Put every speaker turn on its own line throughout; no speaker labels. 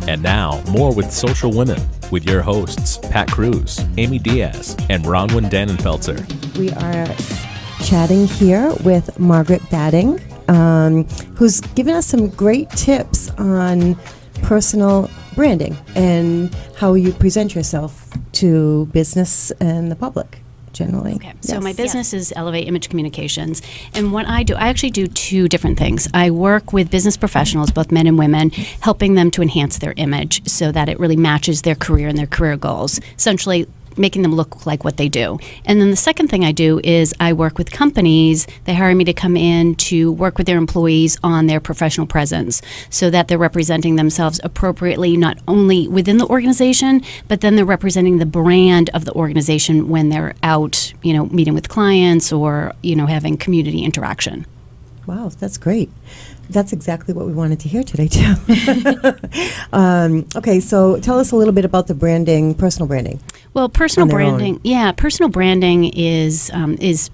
And now, more with Social Women with your hosts, Pat Cruz, Amy Diaz, and Bronwyn Dannenfelser.
We are chatting here with Margaret Batting, who's given us some great tips on personal branding and how you present yourself to business and the public generally.
Okay, so my business is Elevate Image Communications, and what I do, I actually do two different things. I work with business professionals, both men and women, helping them to enhance their image so that it really matches their career and their career goals, essentially making them look like what they do. And then the second thing I do is I work with companies. They hire me to come in to work with their employees on their professional presence so that they're representing themselves appropriately, not only within the organization, but then they're representing the brand of the organization when they're out, meeting with clients or, having community interaction.
Wow, that's great. That's exactly what we wanted to hear today, too. Okay, so tell us a little bit about the branding, personal branding.
Well, personal branding is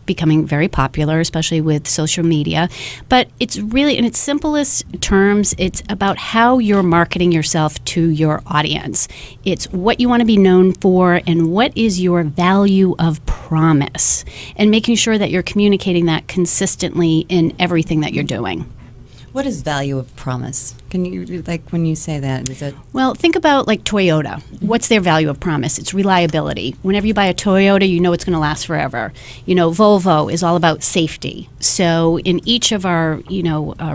becoming very popular, especially with social media. But it's really, in its simplest terms, it's about how you're marketing yourself to your audience. It's what you want to be known for and what is your value of promise, and making sure that you're communicating that consistently in everything that you're doing.
What is value of promise? Can you, when you say that, is it?
Well, think about Toyota. What's their value of promise? It's reliability. Whenever you buy a Toyota, you know it's going to last forever. Volvo is all about safety. So in each of our,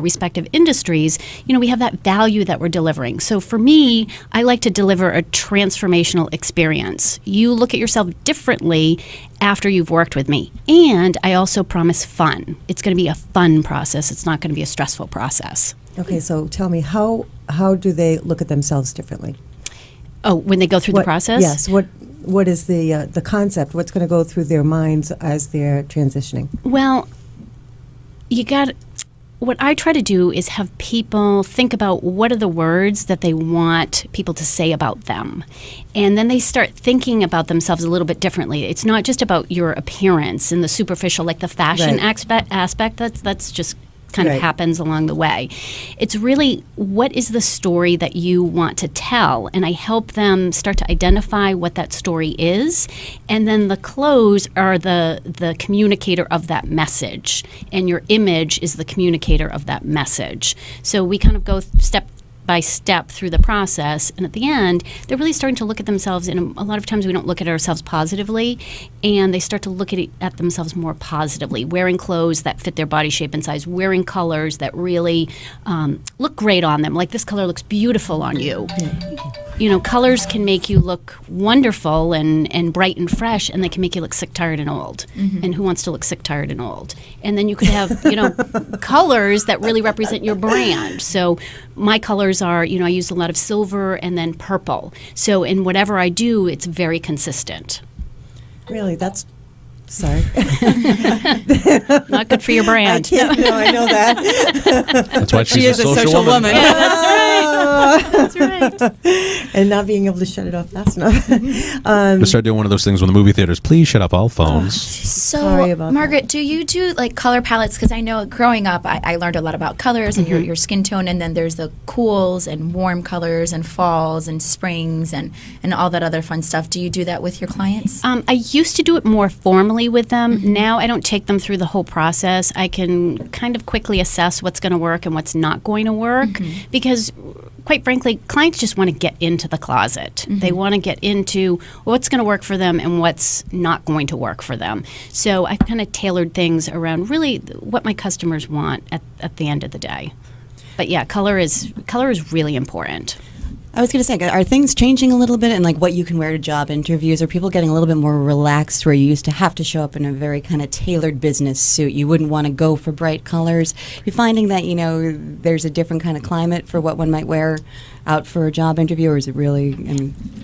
respective industries, we have that value that we're delivering. So for me, I like to deliver a transformational experience. You look at yourself differently after you've worked with me. And I also promise fun. It's going to be a fun process. It's not going to be a stressful process.
Okay, so tell me, how do they look at themselves differently?
Oh, when they go through the process?
Yes. What is the concept? What's going to go through their minds as they're transitioning?
Well, what I try to do is have people think about what are the words that they want people to say about them. And then they start thinking about themselves a little bit differently. It's not just about your appearance and the superficial, like the fashion aspect. That's just kind of happens along the way. It's really, what is the story that you want to tell? And I help them start to identify what that story is. And then the clothes are the communicator of that message. And your image is the communicator of that message. So we kind of go step by step through the process, and at the end, they're really starting to look at themselves, and a lot of times we don't look at ourselves positively, and they start to look at themselves more positively, wearing clothes that fit their body shape and size, wearing colors that really look great on them, like this color looks beautiful on you. Colors can make you look wonderful and bright and fresh, and they can make you look sick, tired, and old. Mm-hmm. And who wants to look sick, tired, and old? And then you could have, colors that really represent your brand. So my colors are, I use a lot of silver and then purple. So in whatever I do, it's very consistent.
Really, that's... Sorry.
Not good for your brand.
I know that.
That's why she is a social woman.
Yeah, that's right. That's right.
And not being able to shut it off fast enough.
To start doing one of those things when the movie theaters, please shut off all phones.
So, Margaret, do you do color palettes? Because I know growing up, I learned a lot about colors and your skin tone, and then there's the cools and warm colors and falls and springs and all that other fun stuff. Do you do that with your clients?
I used to do it more formally with them. Mm-hmm. Now I don't take them through the whole process. I can kind of quickly assess what's going to work and what's not going to work, because quite frankly, clients just want to get into the closet. Mm-hmm. They want to get into what's going to work for them and what's not going to work for them. So I've kind of tailored things around really what my customers want at the end of the day. But yeah, color is really important.
I was going to say, are things changing a little bit in what you can wear to job interviews? Are people getting a little bit more relaxed where you used to have to show up in a very kind of tailored business suit? You wouldn't want to go for bright colors. You're finding that, there's a different kind of climate for what one might wear out for a job interview, or is it really?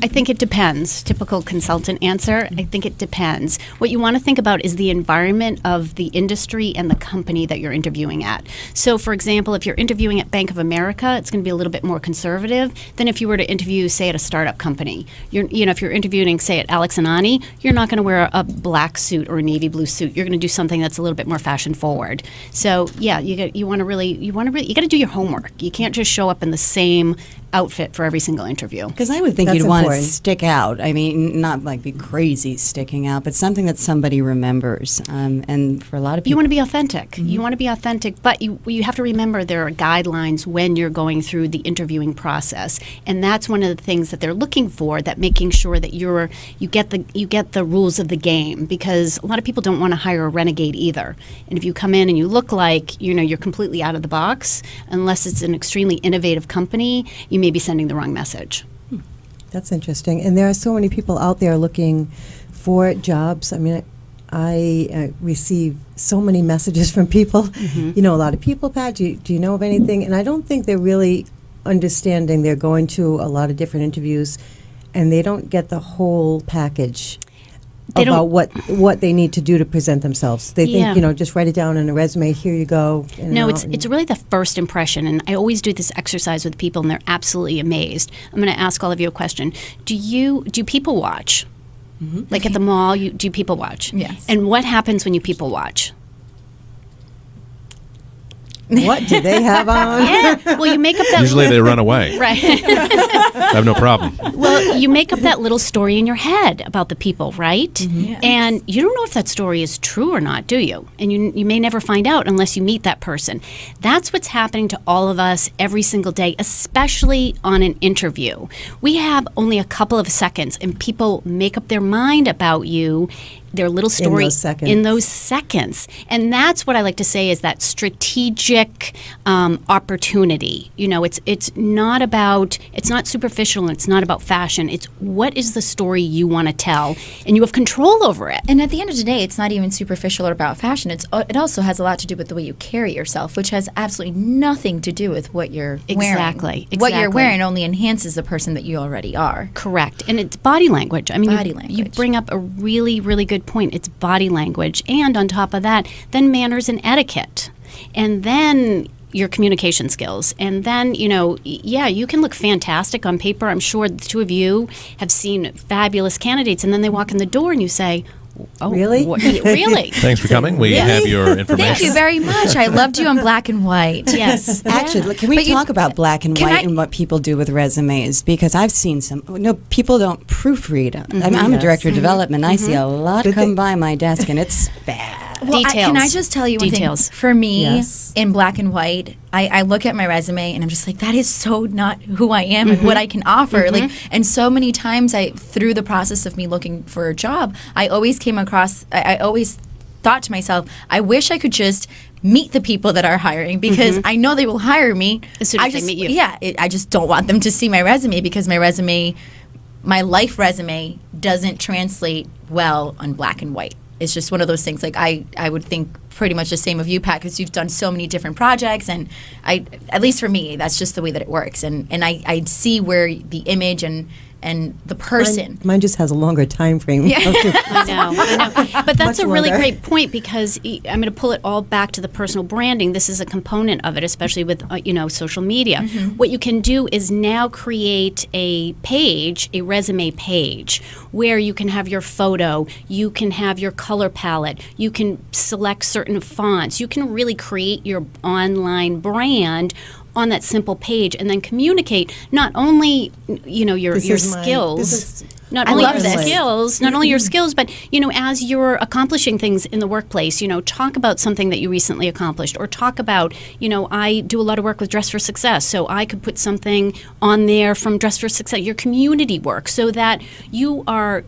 I think it depends. Typical consultant answer. I think it depends. What you want to think about is the environment of the industry and the company that you're interviewing at. So, for example, if you're interviewing at Bank of America, it's going to be a little bit more conservative than if you were to interview, say, at a startup company. If you're interviewing, say, at Alex and Ani, you're not going to wear a black suit or a navy blue suit. You're going to do something that's a little bit more fashion forward. So, yeah, you got to do your homework. You can't just show up in the same outfit for every single interview.
Because I would think
That's
you'd want to
important.
stick out. I mean, not like be crazy sticking out, but something that somebody remembers. And for a lot of people,
You want to be authentic. You want to be authentic, but you have to remember there are guidelines when you're going through the interviewing process, and that's one of the things that they're looking for. That making sure that you get the rules of the game, because a lot of people don't want to hire a renegade either. And if you come in and you look like you're completely out of the box, unless it's an extremely innovative company, you may be sending the wrong message.
That's interesting. And there are so many people out there looking for jobs. I mean, I receive so many messages from people. You know a lot of people, Pat. Do you know of anything? And I don't think they're really understanding. They're going to a lot of different interviews, and they don't get the whole package about what they need to do to present themselves. They think, just write it down in a resume. Here you go.
No, it's really the first impression, and I always do this exercise with people, and they're absolutely amazed. I'm going to ask all of you a question. Do people watch? Like at the mall, do people watch?
Yes.
And what happens when you people watch?
What do they have on?
Yeah. Well, you make up that.
Usually they run away.
Right.
I have no problem.
Well, you make up that little story in your head about the people, right?
Yes.
And you don't know if that story is true or not, do you? And you may never find out unless you meet that person. That's what's happening to all of us every single day, especially on an interview. We have only a couple of seconds, and people make up their mind about you, their little story in those seconds. And that's what I like to say is that strategic opportunity. It's not superficial, and it's not about fashion. It's what is the story you want to tell, and you have control over it.
And at the end of the day, it's not even superficial or about fashion. It also has a lot to do with the way you carry yourself, which has absolutely nothing to do with what you're wearing.
Exactly.
What you're wearing only enhances the person that you already are.
Correct. And it's body language. I mean,
Body
you
language.
bring up a really, really good point. It's body language. And on top of that, then manners and etiquette. And then your communication skills. And then, you can look fantastic on paper. I'm sure the two of you have seen fabulous candidates, and then they walk in the door and you say, oh,
Really?
Really?
Thanks for coming. We have your information.
Thank you very much. I loved you in black and white.
Yes.
Actually, can we talk about black and white and what people do with resumes? Because I've seen people don't proofread. I'm a director of development. I see a lot come by my desk, and it's bad.
Well,
Details.
can I just tell you one
Details.
thing? For me,
Yes.
in black and white, I look at my resume and I'm just like, that is so not who I am and what I can offer. Like, and so many times through the process of me looking for a job, I always thought to myself, I wish I could just meet the people that are hiring, because I know they will hire me
As soon as they meet you.
Yeah, I just don't want them to see my resume, because my life resume doesn't translate well on black and white. It's just one of those things. Like I would think pretty much the same of you, Pat, because you've done so many different projects, and at least for me, that's just the way that it works. And I see where the image and the person.
Mine just has a longer time frame.
I know. But that's
Much
a really
longer.
great point, because I'm going to pull it all back to the personal branding. This is a component of it, especially with social media. What you can do is now create a resume page, where you can have your photo, you can have your color palette, you can select certain fonts, you can really create your online brand on that simple page, and then communicate not only your skills, not only your skills, but as you're accomplishing things in the workplace, talk about something that you recently accomplished, or talk about I do a lot of work with Dress for Success, so I could put something on there from Dress for Success, your community work, so that you are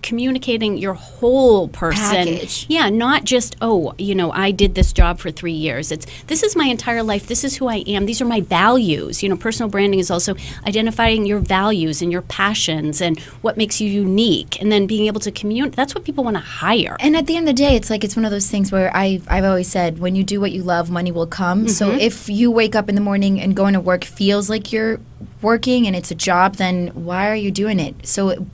communicating your whole person.
Package.
Yeah, not just, I did this job for 3 years. This is my entire life. This is who I am. These are my values. Personal branding is also identifying your values and your passions and what makes you unique, and then being able to communicate. That's what people want to hire.
And at the end of the day, it's one of those things where I've always said, when you do what you love, money will come. So if you wake up in the morning and going to work feels like you're working and it's a job, then why are you doing it? So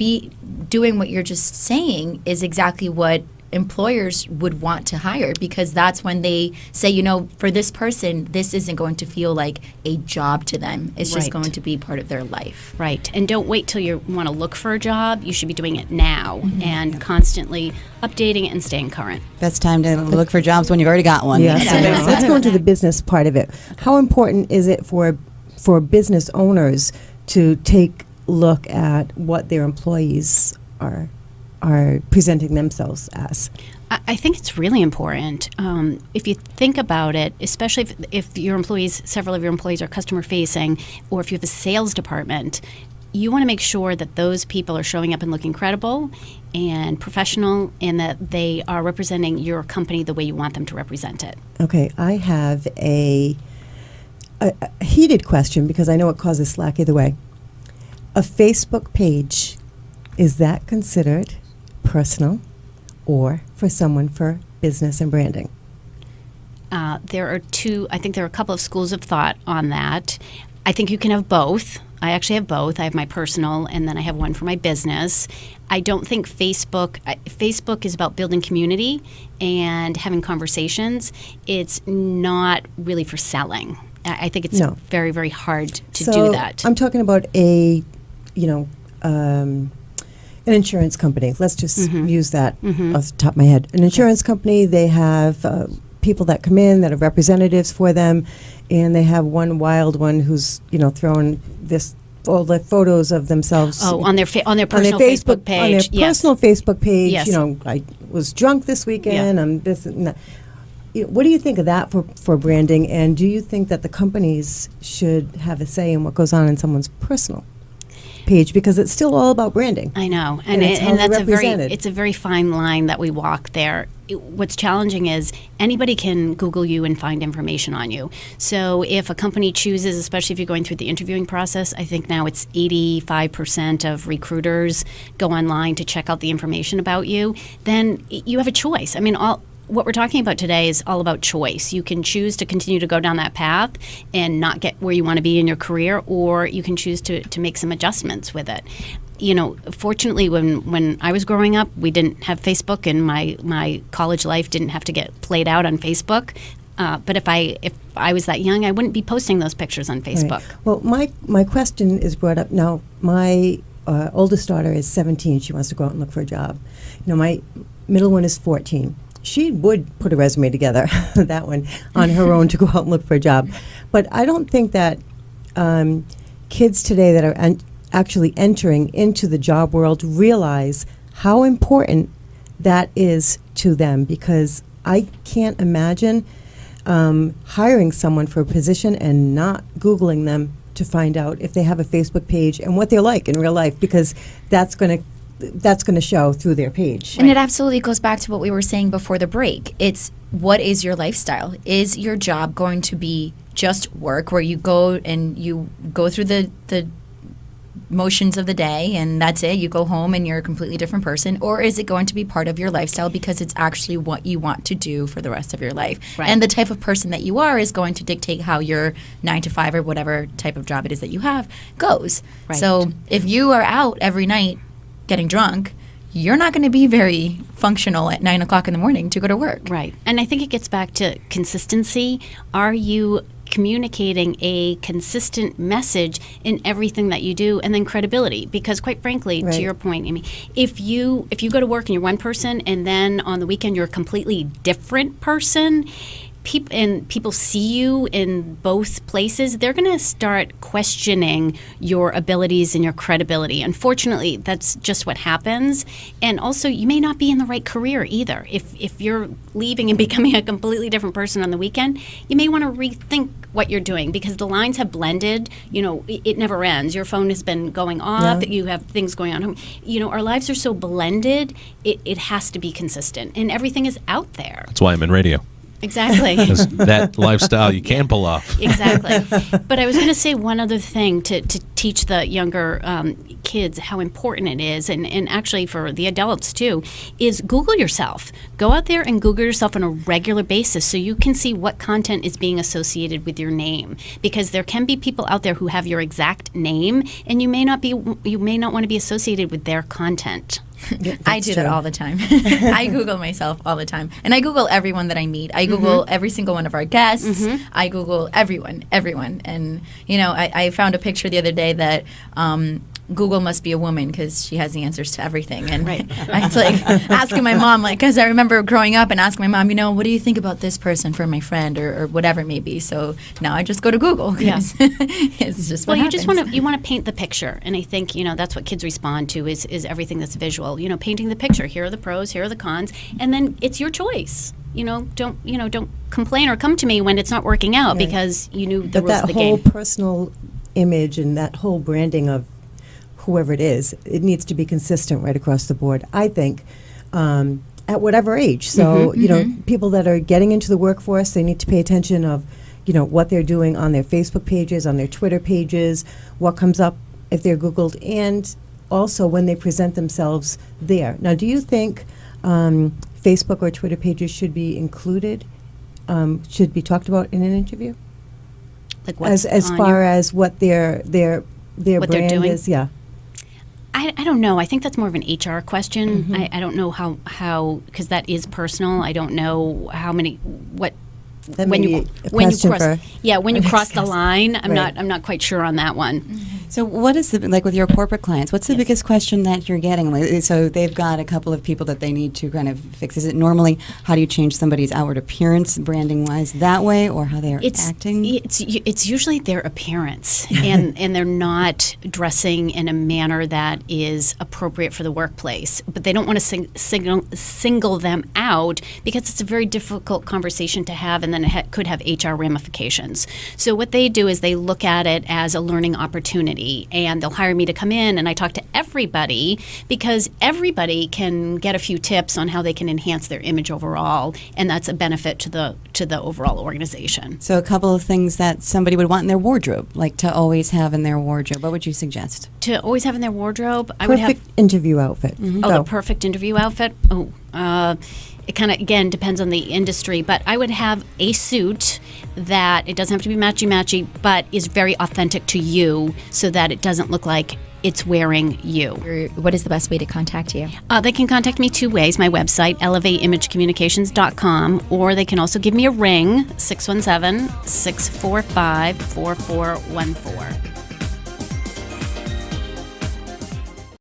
doing what you're just saying is exactly what employers would want to hire, because that's when they say, for this person, this isn't going to feel like a job to them. It's just going to be part of their life.
Right. And don't wait till you want to look for a job. You should be doing it now and constantly updating it and staying current.
Best time to look for jobs when you've already got one.
Yes, I know. Let's go into the business part of it. How important is it for for business owners to take a look at what their employees are presenting themselves as?
I think it's really important. If you think about it, especially if your employees, several of your employees are customer facing, or if you have a sales department, you want to make sure that those people are showing up and looking credible and professional, and that they are representing your company the way you want them to represent it.
Okay, I have a heated question because I know it causes slack either way. A Facebook page, is that considered personal or for someone for business and branding?
I think there are a couple of schools of thought on that. I think you can have both. I actually have both. I have my personal, and then I have one for my business. I don't think Facebook is about building community and having conversations. It's not really for selling. I think it's very, very hard to do that.
I'm talking about an insurance company. Let's just use that off the top of my head. An insurance company, they have people that come in that are representatives for them, and they have one wild one who's throwing all the photos of themselves.
Oh, on their personal Facebook page.
On their personal Facebook page.
Yes.
I was drunk this weekend. I'm this and that. What do you think of that for branding? And do you think that the companies should have a say in what goes on in someone's personal page, because it's still all about branding?
I know,
and that's
it's a very fine line that we walk there. What's challenging is anybody can Google you and find information on you. So if a company chooses, especially if you're going through the interviewing process, I think now it's 85% of recruiters go online to check out the information about you. Then you have a choice. I mean, what we're talking about today is all about choice. You can choose to continue to go down that path and not get where you want to be in your career, or you can choose to make some adjustments with it. Fortunately, when I was growing up, we didn't have Facebook, and my college life didn't have to get played out on Facebook. But if I was that young, I wouldn't be posting those pictures on Facebook.
Right. Well, my question is brought up now. My oldest daughter is 17. She wants to go out and look for a job. My middle one is 14. She would put a resume together, that one, on her own to go out and look for a job. But I don't think that kids today that are actually entering into the job world realize how important that is to them, because I can't imagine hiring someone for a position and not Googling them to find out if they have a Facebook page and what they're like in real life, because that's going to show through their page.
And it absolutely goes back to what we were saying before the break. It's, what is your lifestyle? Is your job going to be just work, where you go and you go through the motions of the day and that's it, you go home and you're a completely different person? Or is it going to be part of your lifestyle because it's actually what you want to do for the rest of your life?
Right.
And the type of person that you are is going to dictate how your 9 to 5 or whatever type of job it is that you have goes.
Right.
So if you are out every night getting drunk, you're not going to be very functional at 9 o'clock in the morning to go to work.
Right. And I think it gets back to consistency. Are you communicating a consistent message in everything that you do? And then credibility, because quite frankly,
Right.
to your point, Amy, if you go to work and you're one person and then on the weekend you're a completely different person, people see you in both places, they're going to start questioning your abilities and your credibility. Unfortunately, that's just what happens. And also, you may not be in the right career either. If you're leaving and becoming a completely different person on the weekend, you may want to rethink what you're doing, because the lines have blended. It never ends. Your phone has been going off.
Yeah.
You have things going on. Our lives are so blended. It has to be consistent, and everything is out there.
That's why I'm in radio.
Exactly.
'Cause that lifestyle you can pull off.
Exactly. But I was going to say one other thing to teach the younger kids how important it is, and actually for the adults too, is Google yourself. Go out there and Google yourself on a regular basis so you can see what content is being associated with your name. Because there can be people out there who have your exact name, and you may not want to be associated with their content.
Yeah,
I
that's
do that
true.
all the time. I Google myself all the time. And I Google everyone that I meet. I Google every single one of our guests. I Google everyone. And, I found a picture the other day that Google must be a woman because she has the answers to everything. And it's like asking my mom, like, because I remember growing up and asking my mom, what do you think about this person for my friend or whatever it may be. So now I just go to Google because it's just what happens.
You want to paint the picture, and I think that's what kids respond to is everything that's visual. Painting the picture. Here are the pros, here are the cons, and then it's your choice. Don't complain or come to me when it's not working out because you knew the rules of the game.
That whole personal image and that whole branding of whoever it is, it needs to be consistent right across the board, I think, at whatever age. So, people that are getting into the workforce, they need to pay attention of, what they're doing on their Facebook pages, on their Twitter pages, what comes up if they're Googled, and also when they present themselves there. Now, do you think Facebook or Twitter pages should be included, should be talked about in an interview?
Like what's
as far as what their
what
brand
they're doing?
is, yeah.
I don't know. I think that's more of an HR question. I don't know how because that is personal. I don't know how many what.
That
when
may
you
be a
when you
question
cross
for
when you cross the line, I'm
Right.
not quite sure on that one.
So what is like with your corporate clients, what's the biggest question that you're getting? Like, so they've got a couple of people that they need to kind of fix. Is it normally how do you change somebody's outward appearance branding wise that way, or how they're acting?
It's usually their appearance and they're not dressing in a manner that is appropriate for the workplace. But they don't want to single them out because it's a very difficult conversation to have, and then it could have HR ramifications. So what they do is they look at it as a learning opportunity, and they'll hire me to come in and I talk to everybody because everybody can get a few tips on how they can enhance their image overall, and that's a benefit to the overall organization.
So a couple of things that somebody would want in their wardrobe, like to always have in their wardrobe. What would you suggest?
To always have in their wardrobe, I would have
Perfect interview outfit.
the perfect interview outfit. It kind of, again, depends on the industry, but I would have a suit that it doesn't have to be matchy-matchy, but is very authentic to you so that it doesn't look like it's wearing you.
What is the best way to contact you?
They can contact me two ways, my website, elevateimagecommunications.com, or they can also give me a ring, 617-645-4414.